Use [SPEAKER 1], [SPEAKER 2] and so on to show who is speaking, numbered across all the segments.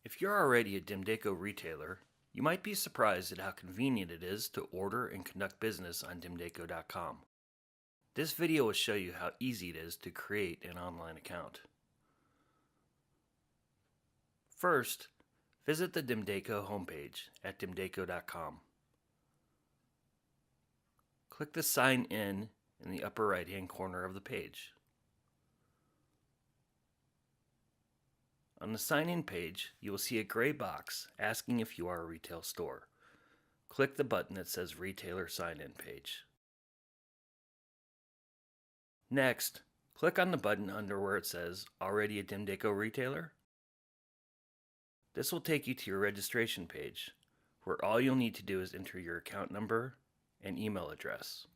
[SPEAKER 1] If you're already a DEMDACO retailer, you might be surprised at how convenient it is to order and conduct business on DEMDACO.com. This video will show you how easy it is to create an online account. First, visit the DEMDACO homepage at DEMDACO.com. Click the Sign In the upper right-hand corner of the page. On the Sign In page, you will see a gray box asking if you are a retail store. Click the button that says Retailer Sign In page. Next, click on the button under where it says Already a DEMDACO Retailer. This will take you to your registration page, where all you'll need to do is enter your account number and email address.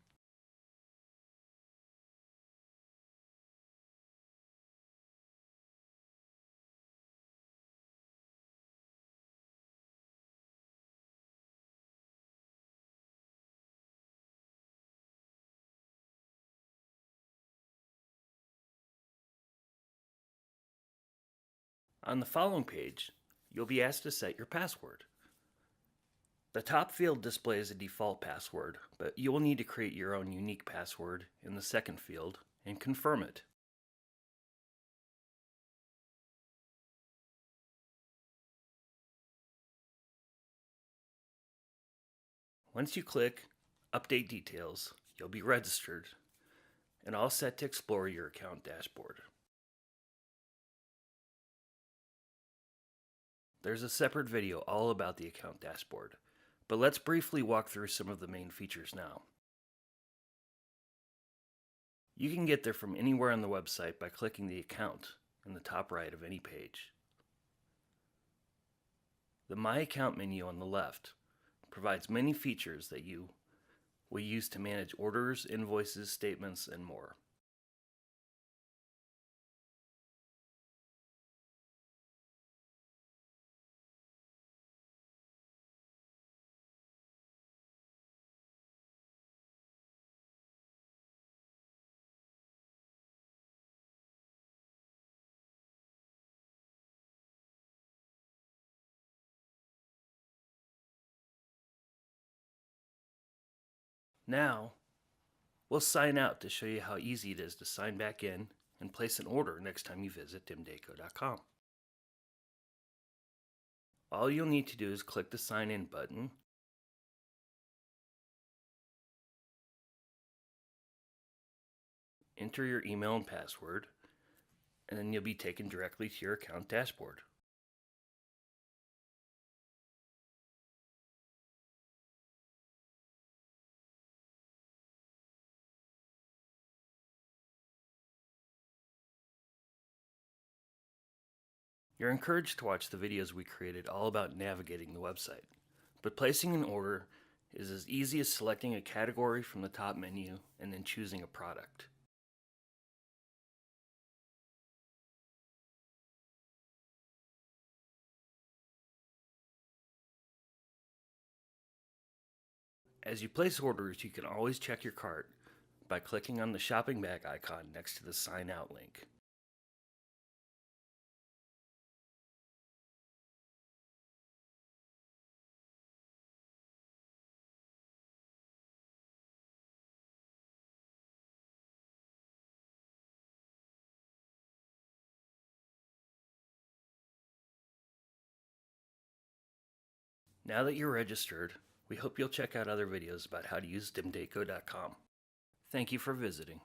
[SPEAKER 1] On the following page, you'll be asked to set your password. The top field displays a default password, but you will need to create your own unique password in the second field and confirm it. Once you click Update Details, you'll be registered and all set to explore your account dashboard. There's a separate video all about the account dashboard, but let's briefly walk through some of the main features now. You can get there from anywhere on the website by clicking the account in the top right of any page. The My Account menu on the left provides many features that you will use to manage orders, invoices, statements, and more. Now, we'll sign out to show you how easy it is to sign back in and place an order next time you visit DEMDACO.com. All you'll need to do is click the Sign In button, enter your email and password, and then you'll be taken directly to your account dashboard. You're encouraged to watch the videos we created all about navigating the website, but placing an order is as easy as selecting a category from the top menu and then choosing a product. As you place orders, you can always check your cart by clicking on the shopping bag icon next to the Sign Out link. Now that you're registered, we hope you'll check out other videos about how to use DEMDACO.com. Thank you for visiting.